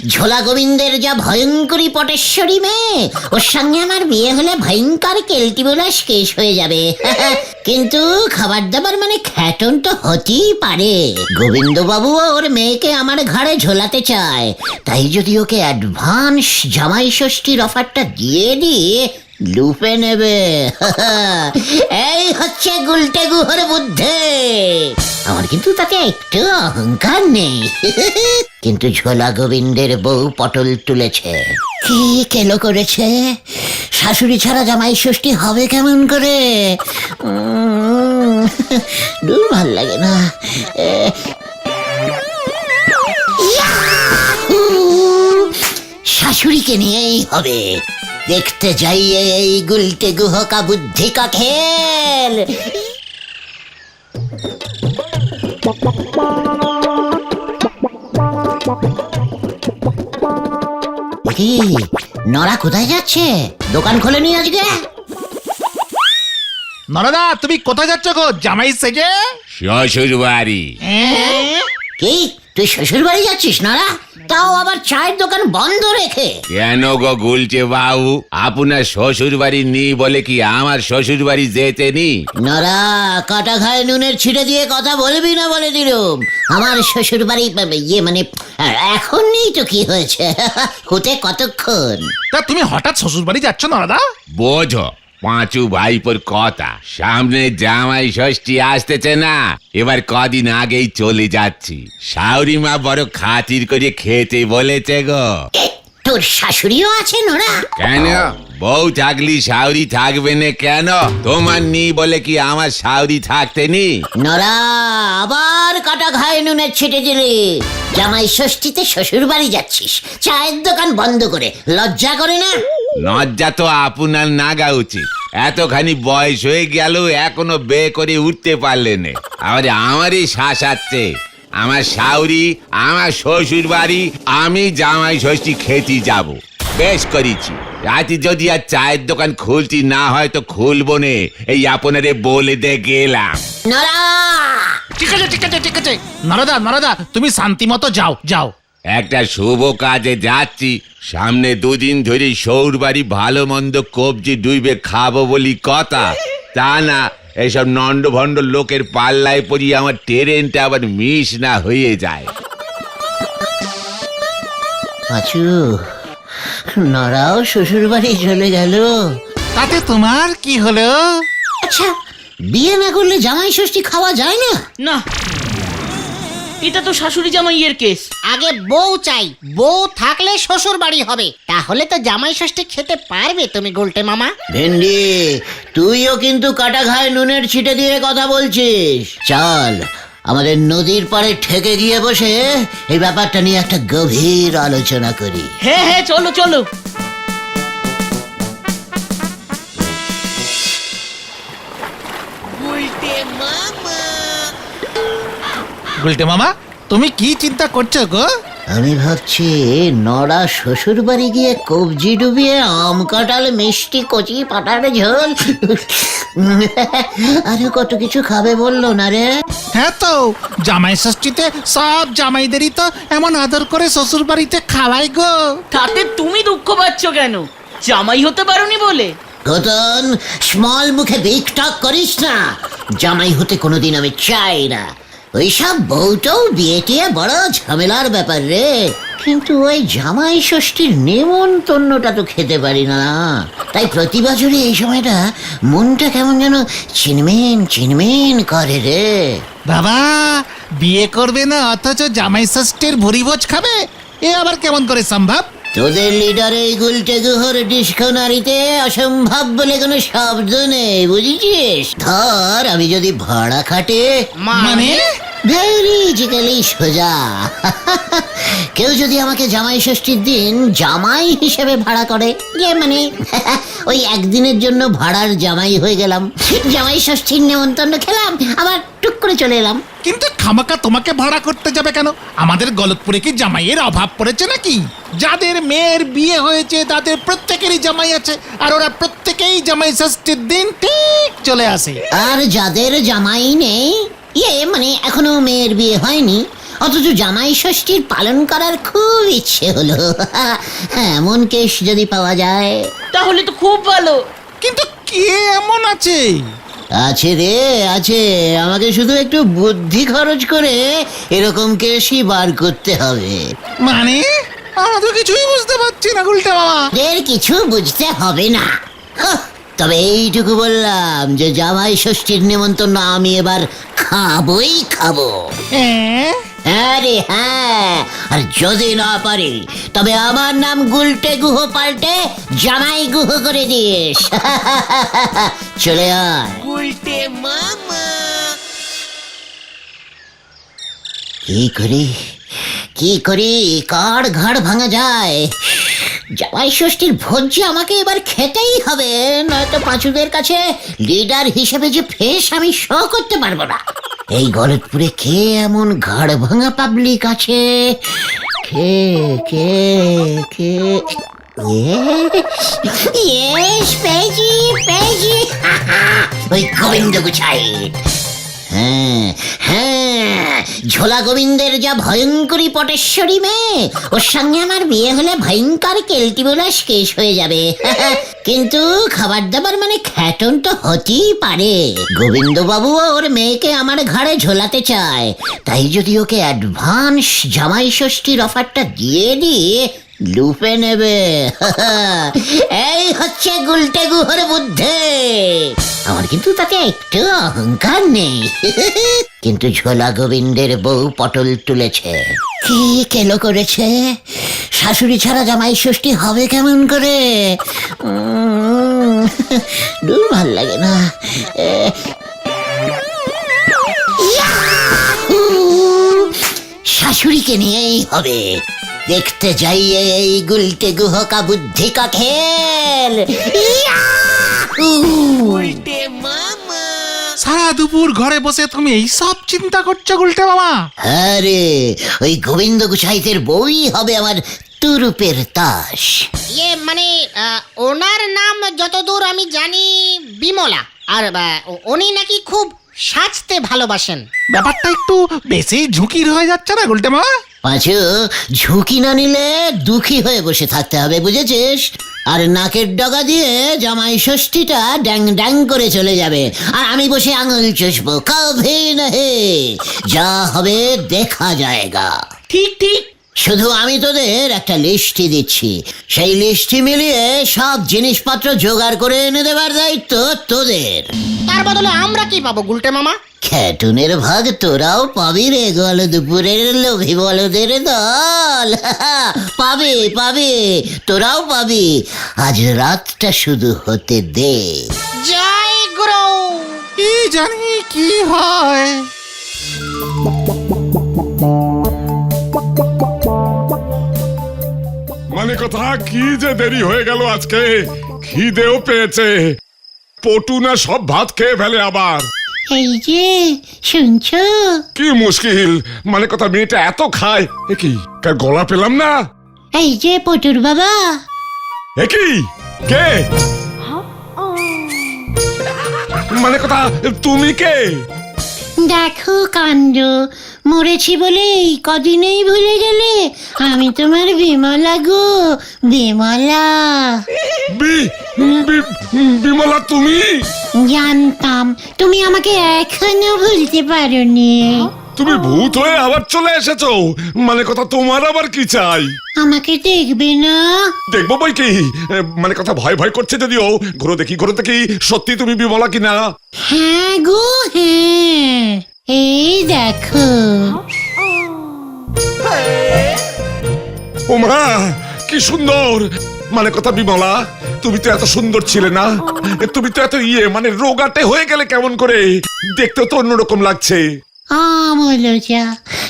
ঝোলা গোবিন্দের যা ভয়ঙ্করী পটেশ্বরী মেয়ে, ওর সঙ্গে আমার বিয়ে হলে ভয়ঙ্কর কেলটিবুলাস কেস হয়ে যাবে। কিন্তু খাবার দাবার মানে খ্যাটন তো হতেই পারে। গোবিন্দবাবু ওর মেয়েকে আমার ঘরে ঝোলাতে চায়, তাই যদি ওকে অ্যাডভান্স জামাই ষষ্ঠীর অফারটা দিয়ে দিয়ে লুপে নেবে। এই হচ্ছে গুলটে গুহর বুদ্ধি। আমার কিন্তু তাতে একটু অহংকার নেই। কিন্তু ঝোলা গোবিন্দের বউ পটল তুলেছে, কি কেলো করেছে। শাশুড়ি ছাড়া জামাই ষষ্ঠী হবে কেমন করে? দূর ভাল লাগে না। শাশুড়িকে নিয়েই হবে। দেখতে যাইয়ে এই গুলটে গুহ কা বুদ্ধি কা খেল। কি নরা কোথায় যাচ্ছে? দোকান খোলেনি আজকে? নরদা, তুমি কোথায় যাচ্ছ গো জামাই সেজে? শ্বশুর বাড়ি। কি তুই শ্বশুর বাড়ি যাচ্ছিস নরা? তাও আবার চায়ের দোকান বন্ধ রেখে? কেন গো গুলছে বাবু, আপনার শ্বশুর বাড়ি নি বলে কি আমার শ্বশুর বাড়ি যেতে নি? নরা, কাটা ঘায়ে নুনের ছিটে দিয়ে কথা বলবি না বলে দিলুম। আমার শ্বশুর বাড়ি ইয়ে মানে এখন নেই তো কি হয়েছে? হতে কতক্ষণ? তা তুমি হঠাৎ শ্বশুর বাড়ি যাচ্ছ নরদা? বোঝো পাঁচু ভাইপোর কথা, সামনে জামাই ষষ্ঠী আসতেছে না, এবার কদিন আগেই চলে যাচ্ছি। শাশুড়ি মা বড় খাতির করে খেতে বলেছে গো। তোর শাশুড়িও আছে নরা? কেন বউ থাকলি শাশুড়ি থাকবে না কেন? তোমার নি বলে কি আমার শাশুড়ি থাকতে নি? নরা, আবার কাটা ঘায়ে নুনের ছিটে দিলি। জামাই ষষ্ঠীতে শ্বশুর বাড়ি যাচ্ছিস চায়ের দোকান বন্ধ করে, লজ্জা করে না? লজ্জা তো আপনার নাগা উচিত। এতখানি বয়স হয়ে গেল এখনো বিয়ে করে উঠতে পারলে না। আমারই শাসাচ্ছে। আমার শাশুড়ি, আমার শ্বশুর বাড়ি, আমি জামাই ষষ্ঠী খেতে যাব। বেশ করেছি। রাতে যদি আর চায়ের দোকান খুলতি না হয় তো খুলবো নে, এই আপনারে বলে দে গেলাম। নরা, ঠিক আছে ঠিক আছে ঠিক আছে। নরদা নরদা, তুমি শান্তি মতো যাও যাও। একটা শুভ কাজে যাচ্ছি। সামনে দুদিন ধরে সৌর বাড়ি ভালো মন্দ কবজি ডুইবে খাবো বলি কথা, তা না এইসব নন্ড ভণ্ড লোকের পাল্লায় পড়ি আমার ট্রেনটা আবার মিস না হয়ে যায়। পাঁচু, নরাও শ্বশুর বাড়ি চলে গেল। তাতে তোমার কি হলো? আচ্ছা, বিয়ে না করলে জামাই ষষ্ঠী খাওয়া যায় না? না, এটা তো শাশুড়ি জামাইয়ের কেস। আগে বউ চাই, বউ থাকলে শ্বশুর বাড়ি হবে, তাহলে তো জামাই ষষ্ঠী খেতে পারবে তুমি গুলটে মামা। ভেন্ডি, তুইও কিন্তু কাটা ঘায়ে নুনের ছিটে দিয়ে কথা বলছিস। চল আমাদের নদীর পাড়ে ঠেকে গিয়ে বসে এই ব্যাপারটা নিয়ে একটা গভীর আলোচনা করি। হ্যাঁ হ্যাঁ, চলো চলো। গুলটে মামা, তুমি কি চিন্তা করছো গো? আমি ভাবছি নড়া শ্বশুর বাড়ি গিয়ে কবজি ডুবিয়ে আম কাঁঠাল মিষ্টি কচি পাটার ঝোল আরে কত কিছু খাবে বললো না রে। হ্যাঁ তো, জামাই ষষ্ঠীতে সব জামাইদেরই তো এমন আদর করে শ্বশুর বাড়িতে খাওয়াই গো। তাতে তুমি দুঃখ পাচ্ছ কেন? জামাই হতে পারোনি বলে? ঘটন, স্মল মুখে বিগ টক করিস না। জামাই হতে কোনোদিন আমি চাই না। ওইসব বউটাও বিয়ে টিয়ে বড় ঝামেলার ব্যাপার রে। কিন্তু ওই জামাই ষষ্ঠীর নেমন্তন্নটা তো খেতে পারি না। তাই প্রতি বছরই এই সময়টা মনটা কেমন যেন চিনমেন চিনমেন করে রে। বাবা, বিয়ে করবে না অথচ জামাই ষষ্ঠীর ভুরিভোজ খাবে, এ আবার কেমন করে সম্ভব? তোদের লিডার এই গুলটে গুহর ডিসকোনারিতে অসম্ভব বলে কোনো শব্দ নেই, বুঝেছিস? ধর আমি যদি ভাড়া খাটে, মানে ভেরিজিক্যালি সোজা, কেউ যদি আমাকে জামাই ষষ্ঠীর দিন জামাই হিসেবে ভাড়া করে, মানে ওই একদিনের জন্য ভাড়ার জামাই হয়ে গেলাম, জামাই ষষ্ঠীর নেমন্তন্ন খেলাম, আবার টুক করে চলে এলাম। কিন্তু খামাকা তোমাকে ভাড়া করতে যাবে কেন? আমাদের গলতপুরে কি জামাইয়ের অভাব পড়েছে নাকি? যাদের মেয়ের বিয়ে হয়েছে তাদের প্রত্যেকেরই জামাই আছে, আর ওরা প্রত্যেকেই জামাই ষষ্ঠীর দিন ঠিক চলে আসে। আর যাদের জামাই নেই, মানে এখনো মেয়ের বিয়ে হয়নি, অথচ জামাই ষষ্ঠীর পালন করার খুব ইচ্ছে হলো। এমন কেস যদি পাওয়া যায়। তাহলে তো খুব ভালো। কিন্তু কে এমন আছে? আছে রে, আছে। আমাকে শুধু একটু বুদ্ধি খরচ করে এরকম কেসই বার করতে হবে। মানে আমরা তো কিছুই বুঝতে পারছি না গুলটে মামা। এর কিছু বুঝতে হবে না। হাহ, তবে এইটুকু বললাম যে জামাই ষষ্ঠীর নেমন্তন্ন আমি এবার খাবই খাবো। হ্যাঁ? আরে হ্যাঁ, আর যদি না পারি তবে আমার নাম গুলটে গুহ পাল্টে জামাই গুহ করে দিস। চলে আয়। কি করি কার ঘাড় ভাঙা যায়? জামাই ষষ্ঠীর ভোজ যে আমাকে এবার খেতেই হবে, নয়তো পাঁচুদের কাছে লিডার হিসেবে যে ফেস আমি শো করতে পারবো না। এই গলতপুরে কে এমন ঘাড় ভাঙা পাবলিক আছে? কে কে কে? পেয়েছি ওই গোবিন্দ গুছাই। হ্যাঁ হ্যাঁ, ঝোলা গোবিন্দের যা ভয়ঙ্করী পটেশ্বরী মেয়ে, ওর সঙ্গে আমার বিয়ে হলে ভয়ঙ্কর কেলটিবুলাস কেস হয়ে যাবে। কিন্তু খাবার দাবার মানে খ্যাটন তো হতেই পারে। গোবিন্দ বাবু ওর মেয়েকে আমার ঘাড়ে ঝোলাতে চায়, তাই যদি ওকে অ্যাডভান্স জামাই ষষ্ঠীর অফারটা দিয়ে দিয়ে লুপে নেবে। এই হচ্ছে গুলটে গুহর বুদ্ধি। আমার কিন্তু তাতে একটু অহংকার নেই। কিন্তু ঝোলা গোবিন্দের বউ পটল তুলেছে, কি কেলো করেছে। শাশুড়ি ছাড়া জামাই ষষ্ঠী হবে কেমন করে? দূর ভাল লাগে না। শাশুড়িকে নিয়েই হবে। দেখতে যাইয়ে এই গুলটে গুহ কা বুদ্ধি কা খেল। সারা দুপুর ঘরে বসে তুমি এই সব চিন্তা করছো গুলটে মামা? আরে ওই গোবিন্দ গুছাইতের বই হবে আমার তুরুপের তাস। মানে ওনার নাম যতদূর আমি জানি বিমলা, আর উনি নাকি খুব সাজতে ভালোবাসেন। ব্যাপারটা একটু বেশি ঝুঁকির হয়ে যাচ্ছে না গুলটে মামা? পাঁচু, ঝুঁকি না নিলে দুঃখী হয়ে বসে থাকতে হবে, বুঝেছিস? আর নাকের ডগা দিয়ে জামাই ষষ্ঠীটা ড্যাং ড্যাং করে চলে যাবে, আর আমি বসে আঙুল চুষবো। কভি নহি, যা হবে দেখা যায়গা। ঠিক ঠিক। শুধু আমি তোদের একটা লিস্টি দিচ্ছি, সেই লিস্টি মিলিয়ে সব জিনিসপত্র জোগাড় করে এনে দেবার দায়িত্ব তোদের। তার বদলে আমরা কি পাবো গুলটে মামা? খ্যাটুনের ভাগ তোরাও পাবি রে, গল দুপুরের লোভী বলদের দল। পাবে পাবে, তোরাও পাবি। আজ রাতটা শুধু হতে দে। জয় গুরু। কি জানি কি হয়। মানে কথা কি যে দেরি হয়ে গেল আজকে, খিদেও পেয়েছে। পটু না সব ভাত খেয়ে ফেলে আবার। এই যে শুনছো, কি মুশকিল, মানে কথা মেয়েটা এত খায়। এ কি, কার গলা পেলাম না। এই যে পটুর বাবা। এ কি, কে? মানে কথা তুমি কে? দেখো কাণ্ড, মরেছি বলে এই কদিনেই ভুলে গেলে? আমি তোমার বিমলা গো, বিমলা। বিমলা তুমি? জানতাম তুমি আমাকে এখনো ভুলতে পারোনি। তুমি ভূত হয়ে আবার চলে এসেছো। মানে কথা তোমার আবার কি চাই? আমাকে দেখবে না? দেখবো বই কি, মানে কথা ভয় ভয় করছে যদিও। ঘুরো দেখি ঘুরো দেখি, সত্যি তুমি বিমলা কিনা? হ্যাঁ গো হ্যাঁ, এই দেখো। ওমা কি সুন্দর। মানে কথা বিমলা, তুমি তো এত সুন্দর ছিলে না। তুমি তো এত মানে রোগাটে হয়ে গেলে কেমন করে? দেখতেও তো অন্যরকম লাগছে। আমলজা,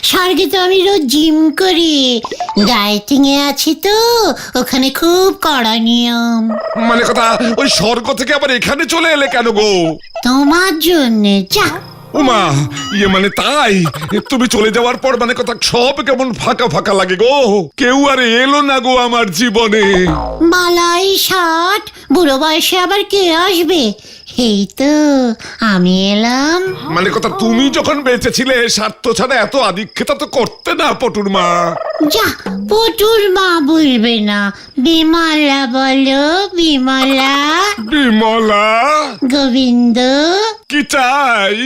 স্বর্গে তো আমি রোজ জিম করি, ডায়েটিং এ আছি তো, ওখানে খুব কড়া নিয়ম। মানে কথা ওই স্বর্গ থেকে আবার এখানে চলে এলে কেন গো? তোমার জন্যে। যা। ওমা, মানে তাই? তুমি চলে যাওয়ার পর মানে কথা সব কেমন ফাঁকা ফাঁকা লাগে গো। কেউ আর এলো না গো আমার জীবনে। বালাই ষাট, বুড়ো বয়সে আবার কে আসবে? এই তো আমি এলাম। মানে কথা তুমি যখন বেঁচে ছিলে স্বার্থ ছাড়া এত আদিক্ষেতা তো করতে না পটুর মা। যা, পটুর মা বলবে না, বিমলা বলো, বিমলা। বিমলা, গোবিন্দ, কি চাই?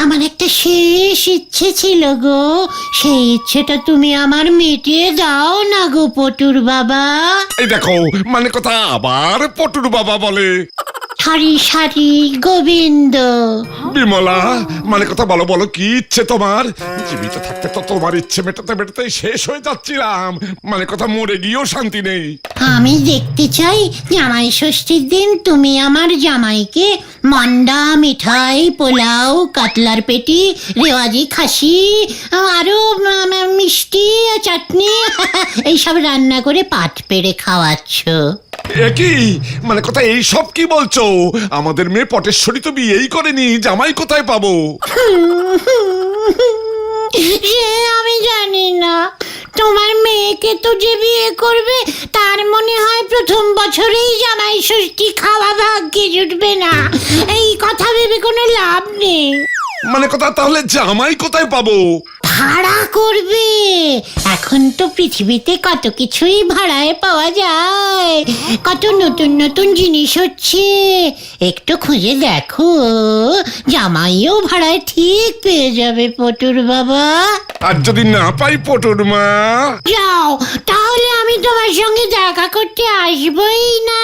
আমার একটা শেষ ইচ্ছে ছিল গো, সেই ইচ্ছেটা তুমি আমার মিটিয়ে দাও না গো পটুর বাবা। এই দেখো, মানে কথা আবার পটুর বাবা বলে। সারি সারি গোবিন্দ। বিমলা, মানে কথা বলো বলো, কি ইচ্ছে তোমার? জীবিত থাকতে তো তোমার ইচ্ছে মেটাতে মেটাতে শেষ হয়ে যাচ্ছিলাম, মানে কথা মরে গিয়েও শান্তি নেই। আমি দেখতে চাই জামাই ষষ্ঠীর দিন তুমি আমার জামাইকে মন্ডা, মিঠাই, পোলাও, কাতলার পেটি, রেওয়াজি খাসি, আরো মিষ্টি, চাটনি এইসব রান্না করে পাট পেড়ে খাওয়াচ্ছ। একই মানে কথা, এই সব কি বলছো? আমাদের মেয়ে পটেশ্বরী তো বিয়েই করেনি, জামাই কোথায় পাবো? সে আমি জানি না, তোমার মেয়েকে তো যে বিয়ে করবে তার মনে হয় প্রথম বছরেই জামাই ষষ্ঠী খাওয়া ভাগ্যে জুটবে না। এই কথা ভেবে কোনো লাভ নেই। মানে কথা তাহলে জামাই কোথায় পাবো? ভাড়া করবে। এখন তো পৃথিবীতে কত কিছুই ভাড়ায় পাওয়া যায়, কত নতুন নতুন জিনিস হচ্ছে। একটু খুঁজে দেখো, জামাইও ভাড়ায় ঠিক পেয়ে যাবে পটুর বাবা। আর যদি না পাই পটুর মা? যাও, তাহলে আমি তোমার সঙ্গে দেখা করতে আসবই না।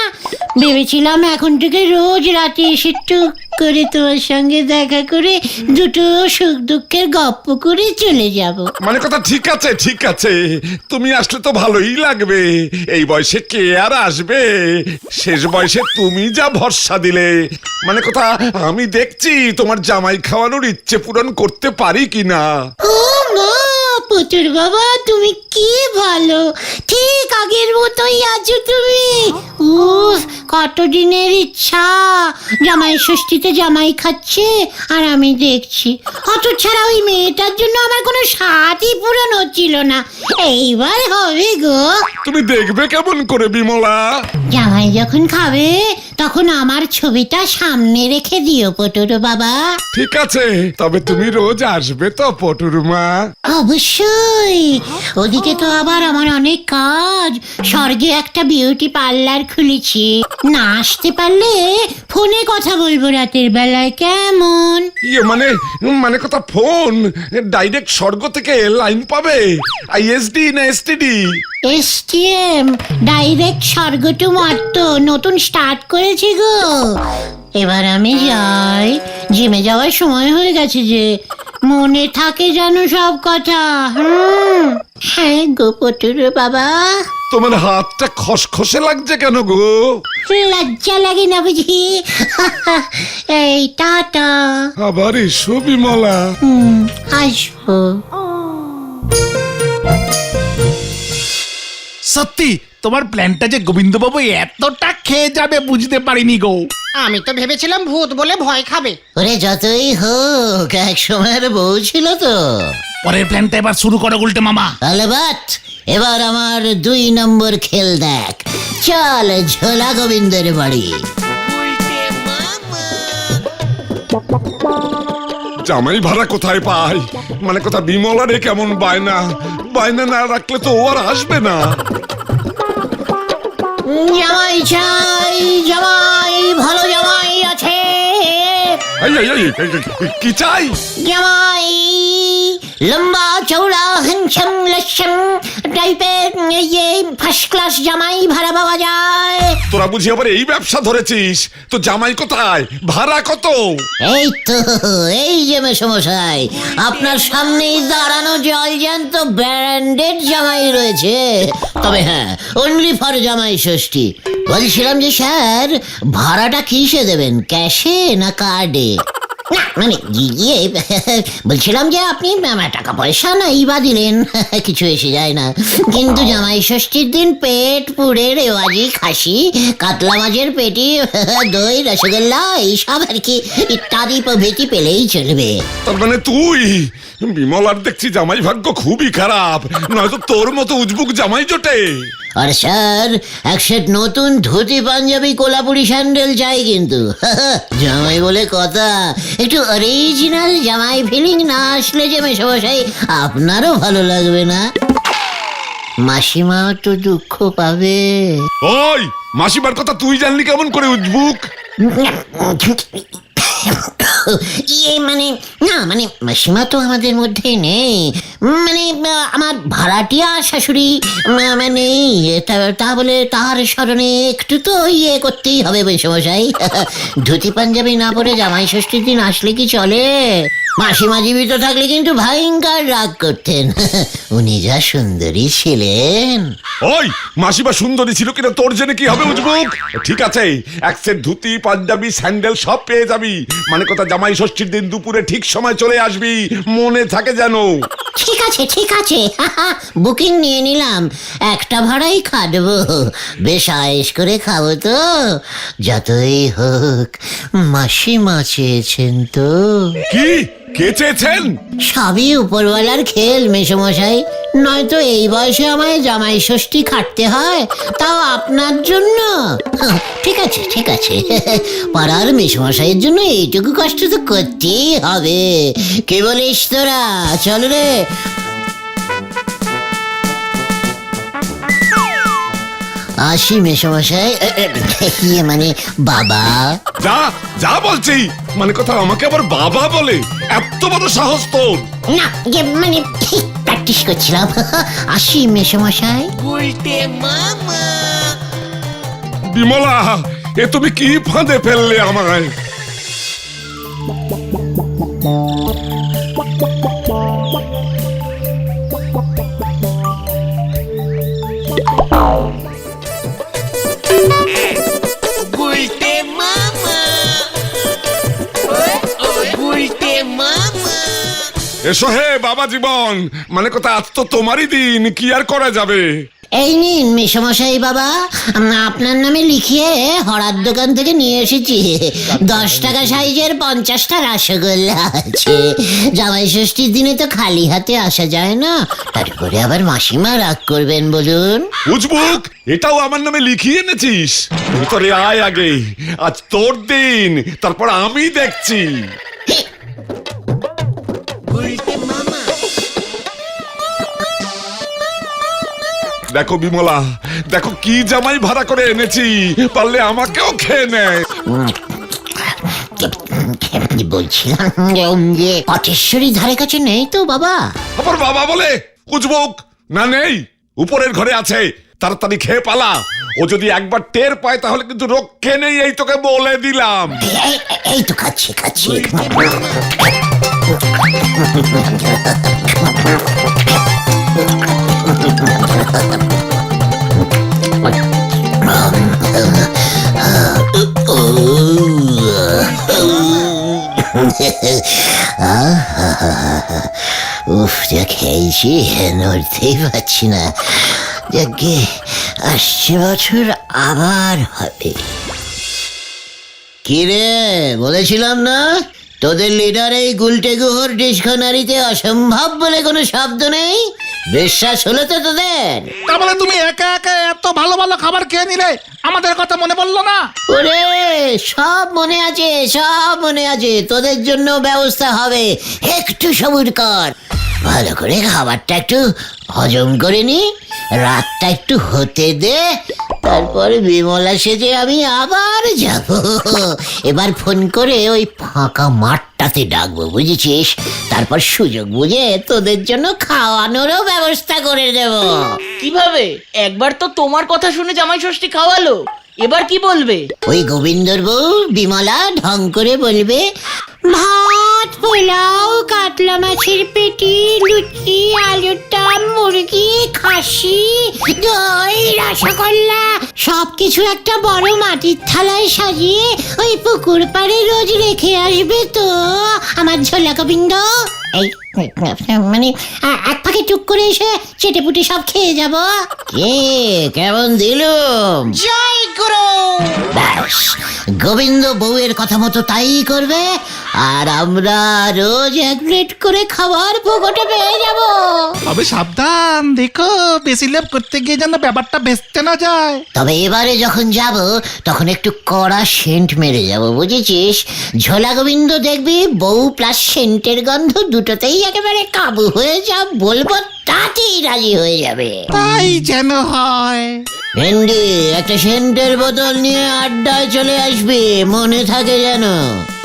ভেবেছিলাম এখন থেকে রোজ রাতে এসে টুক করে তোমার সঙ্গে দেখা করে দুটো সুখ দুঃখের গপ্প করে চলে যাব। মানে কথা ঠিক আছে ঠিক আছে, তুমি আসলে তো ভালোই লাগবে। এই বয়সে কে আর আসবে? শেষ বয়সে তুমি যা ভরসা দিলে, মানে কথা আমি দেখছি তোমার জামাই খাওয়ানোর ইচ্ছে পূরণ করতে পারি কিনা। ও মা, পটুর বাবা তুমি কি ভালো, ঠিক আগের মতোই আছো তুমি। উফ, কতদিনের ইচ্ছা, জামাই ষষ্ঠীতে জামাই খাচ্ছে আর আমি দেখছি। অত ছাড়া ওই মেয়েটার জন্য আমার কোনো স্বাদই পূরণ হচ্ছিল না, এইবার হবে গো। তুমি দেখবে কেমন করে বিমলা? জামাই যখন খাবে তখন আমার ছবিটা সামনে রেখে দিও পটুর বাবা। ঠিক আছে, তবে তুমি রোজ আসবে তো পটুর মা? অবশ্যই। ওদিকে তো আবার আমার অনেক কাজ, স্বর্গে একটা বিউটি পার্লার খুলেছি। না আসতে পারলে ফোনে কথা বলবো রাতের বেলায়, কেমন? ইয়ে মানে মানে কথা ফোন ডাইরেক্ট স্বর্গ থেকে লাইন পাবে? আইএসডি না এসটিডি? এসটিএম, ডাইরেক্ট স্বর্গ টু মর্ত, নতুন স্টার্ট করেছি গো। এবার আমি যাই, জিমে যাওয়ার সময় হয়ে গেছে যে, মনে থাকে যেন সব কথা। হ্যাঁ গো পটুর বাবা। তোমার হাতটা খসখসে লাগছে কেন গো? লজ্জা লাগে না বুঝি? এই টাটা। আবার এসো বিমলা। আসবো। সত্যি তোমার প্ল্যানটা যে গোবিন্দবাবু এতটা খেয়ে যাবে বুঝতে পারিনি গো। আমি তো ভেবেছিলাম ভূত বলে ভয় খাবে। ওরে যতই হোক, এক সময়ের বউ ছিল তো। পরের প্ল্যানটা এবার শুরু করো উল্টে মামা। তাহলে বাট, এবার আমার 2 নম্বর খেল দেখ। চল ঝোলা গোবিন্দের বাড়ি। জামাই ভাড়া কোথায় পাই? মানে কথা বিমলা রে কেমন বায়না, বায়না না রাখলে তো ও আর আসবে না। জামাই চাই, জামাই, ভালো জামাই আছে। কি চাই? জামাই লম্বা চৌড়া হ্যান্ডসাম লস্যম টাইপের, এই ফার্স্ট ক্লাস জামাই ভাড়া পাওয়া যায়। তোরা বুঝি আবার এই ব্যবসা ধরেছিস? তো জামাই কোথায়, ভাড়া কত? এই তো, এই যে মেসমশাই, আপনার সামনেই দাঁড়ানো জলজ্যান্ত ব্র্যান্ডেড জামাই রয়েছে। তবে হ্যাঁ, অনলি ফর জামাই ষষ্ঠী। বলছিলাম যে স্যার, ভাড়াটা কিসে দেবেন, ক্যাশে না কার্ডে? না মানে গিয়ে বলছিলাম যে আপনি টাকা পয়সা নাই বা দিলেন, কিছু এসে যায় না, কিন্তু জামাই ষষ্ঠীর দিন পেট পুড়ে রেওয়াজি খাসি, কাতলা মাছের পেটি, দই, রসগোল্লা এইসব আর কি ইত্যাদি প্রভৃতি পেলেই চলবে। তার মানে তুই বিমলার দেখছি জামাই ভাগ্য খুবই খারাপ, নয়তো তোর মতো উজবুক জামাই জোটে। আর স্যার এক সেট নতুন ধুতি পাঞ্জাবি কোলাপুরি স্যান্ডেল চাই কিন্তু। জামাই বলে কথা, একটু অরিজিনাল জামাই ফিলিং না আসলে যে মেশামশাই আপনারও ভালো লাগবে না, মাসিমাও তো দুঃখ পাবে। ওই মাসিমার কথা তুই জানলি কেমন করে উজবুক? ইয়ে মানে না মানে মাসিমা তো আমাদের মধ্যে নেই, মানে আমার ভাড়াটিয়া শাশুড়ি নেই, তা বলে তার স্মরণে একটু তো ইয়ে করতেই হবে মেশামশাই। ধুতি পাঞ্জাবি না পরে জামাই ষষ্ঠীর দিন আসলে কি চলে? মাসিমা জীবিত থাকলে কিন্তু ভয়ঙ্কর রাগ করতেন, উনি যা সুন্দরী ছিলেন। ওই মাসিমা সুন্দরী ছিল কিনা তোর জেনে কি হবে উজবুক? ঠিক আছে, এক সেট ধুতি পাঞ্জাবি স্যান্ডেল সব পেয়ে যাবি, মানে কথা জামাই ষষ্ঠীর দিন দুপুরে ঠিক সময় চলে আসবি, মনে থাকে যেন। ঠিক আছে ঠিক আছে, বুকিং নিয়ে নিলাম, একটা ভাড়াই খাটবো, বেশ আয়েশ করে খাবো তো, যতই হোক মাসিমা চেয়েছেন তো। কি কে চেয়েছেন? সবই উপরওয়ালার খেল মেশমশাই, নয়তো এই বয়সে আমায় জামাই ষষ্ঠী খাটতে হয়, তাও আপনার জন্য। ঠিক আছে ঠিক আছে, পাড়ার মেশমশাইয়ের জন্য এইটুকু কষ্ট তো করতেই হবে। কে বলিস তোরা? চল রে। আসি মেশমশাই, ইয়ে মানে বাবা। যা যা বলছি, মানে কথা আমাকে আবার বাবা বলে? এত বড় সাহস তোর? না ইয়ে মানে প্র্যাকটিস করছিলাম। আসি মেশমশাই। বিমলা, এ তুমি কি ফাঁদে ফেললে আমায়? এসো হে বাবা জীবন, মানে কথা আজ তো তোমারই দিন, কি আর করা যাবে। এই নিন মেশমশাই বাবা, আপনার নামে লিখিয়ে হরার দোকান থেকে নিয়ে এসেছি। 10 টাকা সাইজের 50টা রসগোল্লা আছে। জামাই ষষ্ঠীর দিনে তো খালি হাতে আসা যায় না, তারপরে আবার মাসিমা রাগ করবেন বলুন। উজবুক, এটাও আমার নামে লিখিয়ে এনেছিস? ভিতরে আয় আগে, আজ তোর দিন, তারপর আমি দেখছি। দেখো বিমলা, দেখো কি জামাই ভাড়া করে এনেছি, পারলে আমাকেও খেয়ে নেয়। বলছিলাম যে পটেশ্বরী ধারে কাছে নেই তো বাবা? আবার বাবা বলে? উজবুক, না নেই, উপরের ঘরে আছে, তাড়াতাড়ি খেয়ে পালা। ও যদি একবার টের পায় তাহলে কিন্তু রক্ষে নেই, এই তোকে বলে দিলাম। এই তো খাচ্ছি খাচ্ছি। উফ, যা খেয়েছি নড়তেই পারছি না। যাকে আসছে বছর আবার হবে। কিরে, বলেছিলাম না তোদের লিডার এই গুলটে গুহর ডিকশনারিতে অসম্ভব বলে কোনো শব্দ নেই? বিশ্বাস হলো তো তোদের? তার মানে তুমি একা একা এত ভালো ভালো খাবার খেয়ে নিলে, আমাদের কথা মনে পড়লো না? ওরে, সব মনে আছে, সব মনে আছে, তোদের জন্য ব্যবস্থা হবে, একটু সবুর কর। ভালো করে খাবারটা একটু হজম করে নি, রাতটা একটু হতে দে, তারপর বিমলা সেজে আমি আবার যাব। এবার ফোন করে ওই ফাঁকা মাঠটাতে ডাকবো, বুঝেছিস? তারপর সুযোগ বুঝে তোদের জন্য খাওয়ানোরও ব্যবস্থা করে দেব। কিভাবে? একবার তো তোমার কথা শুনে জামাই ষষ্ঠী খাওয়ালো, এবার কি বলবে? ওই গোবিন্দর বউ বিমলা ঢং করে বলবে, ভাত, পোলাও, কাতলা মাছের পেটি, লুচি, আলুর দম, মুরগি, খাসি, দই, রসগোল্লা, সবকিছু একটা বড় মাটির থালায় সাজিয়ে ওই পুকুর পাড়ে রোজ রেখে আসবে তো আমার ঝোলা গোবিন্দ। এই মানে এক ফাঁকে টুক করে এসে চেটে পুটে সব খেয়ে যাব। কে কেমন দিলুম? জয় গুরু। ব্যাস, গোবিন্দ বউয়ের কথা মতো তাই করবে, আর আমরা রোজ এক প্লেট করে খাবার পুকুরে পেয়ে যাব। তবে সাবধান, দেখো বেশি লেপ করতে গিয়ে যেন ব্যাপারটা ভেস্তে না যায়। তবে এবারে যখন যাব তখন একটু কড়া সেন্ট মেরে যাব, বুঝেছিস? ঝোলা গোবিন্দ দেখবি বউ প্লাস সেন্টের গন্ধ দুটোতেই একেবারে কাবু হয়ে যা বলবো তাতেই রাজি হয়ে যাবে। তাই যেন হয়। ভেন্ডি, একটা সেন্টের বোতল নিয়ে আড্ডায় চলে আসবি, মনে থাকে যেন।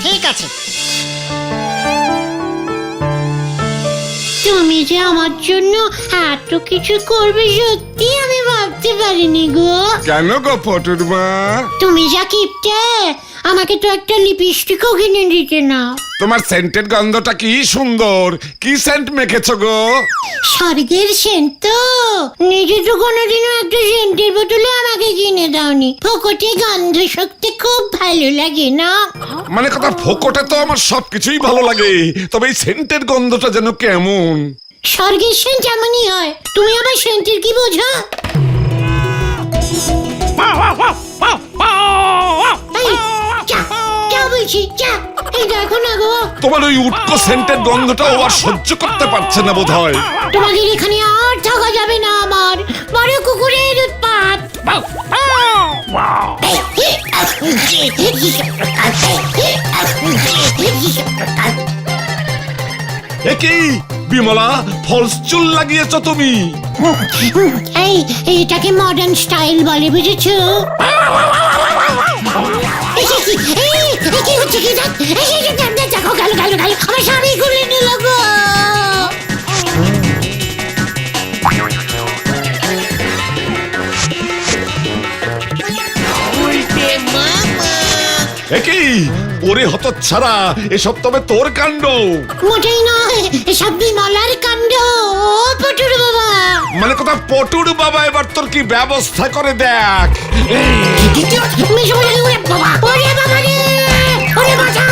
ঠিক আছে। তুমি যে আমার জন্য এত কিছু করবে সত্যি আমি ভাবতে পারিনি গো। কেন গো পটুর মা? তুমি যা কিপটে, আমাকে তো একটা লিপস্টিকও কিনে দিতে না। তোমার সেন্টের গন্ধটা কি সুন্দর, কি সেন্ট মেখেছো গো? স্বর্গের সেন্ট তো, নিজে তো কোনোদিনও একটা সেন্টের বোতলে আমাকে কিনে দাওনি। ফোকটে গন্ধ শক্তি খুব ভালো লাগে না? মানে কথা ফোকটে তো আমার সবকিছুই ভালো লাগে, তবে এই সেন্টের গন্ধটা যেন কেমন। স্বর্গের সেন্ট এমনই হয়, তুমি আবার সেন্টের কি বোঝো? এই, যা, যা বলছি, যা। এই দেখো না গো, তোমার ওই উটকো সেন্টের গন্ধটা ও আর সহ্য করতে পারছে না বোধ হয়। তোমাদের এখানে আর থাকা যাবে না আমার, বড় কুকুরের উৎপাত। কি বিমলা, ফলস চুল লাগিয়েছো তুমি? এই এটাকে মডার্ন স্টাইল বলে, বুঝেছো? কি হচ্ছে কি? দেখো গেল গেল গেল, আমার স্বামী খুলে নিল গো। কি ওরে হতচ্ছাড়া, এসব তবে তোর কাণ্ড? মোটেই নয়, এসব বিমলার কাণ্ড। ও পটুর বাবা, মানে কথা পটুর বাবা এবার তোর কি ব্যবস্থা করে দেখ। ওরে বাবা রে, ওরে বাবা।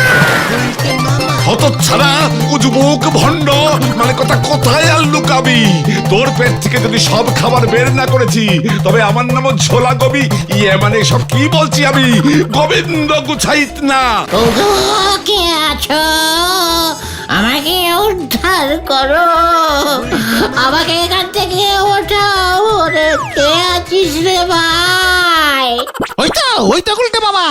হতচ্ছাড়া, উজবুক ভণ্ড, মানে কথা কোথায় আর লুকাবি? তোর পেট থেকে যদি সব খাবার বের না করেছি তবে আমার নাম ঝোলা গবি, ইয়ে মানে সব কি বলছি আমি, গোবিন্দ গুছাইত না। ওগো, কে আছো? আমাকে উদ্ধার করো, আমাকে এখান থেকে ওঠাও। ওরে কে আছিস রে ভাই? ওই তো গুলটে মামা।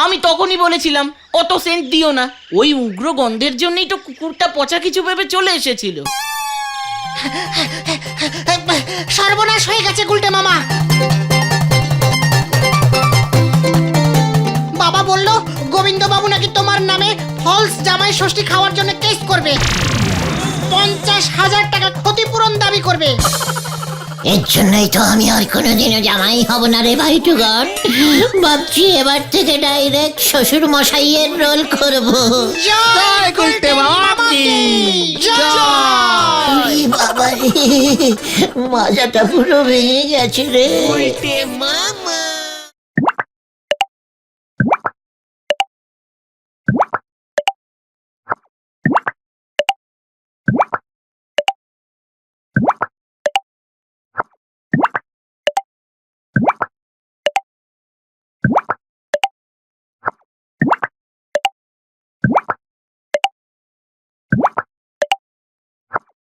আমি তখনই বলেছিলাম অত সেন্ট দিও না, ওই উগ্র গন্ধের জন্যই তো কুকুরটা পচা কিছু ভেবে চলে এসেছিল। সর্বনাশ হয়ে গেছে গুলটে মামা। বাবা বলল গোবিন্দ বাবু নাকি তোমার নামে ফলস জামাই ষষ্ঠী খাওয়ার জন্য কেস করবে, 50,000 টাকা ক্ষতিপূরণ দাবি করবে। এর জন্যই তো আমি আর কোনোদিনও জামাই হব না রে ভাই টুগর। ভাবছি এবার থেকে ডাইরেক্ট শ্বশুর মশাইয়ের রোল করবো। জয় গুলটে মামা কি জয়। বাবা রে, মাজাটা পুরো ভেঙে গেছে রে। মা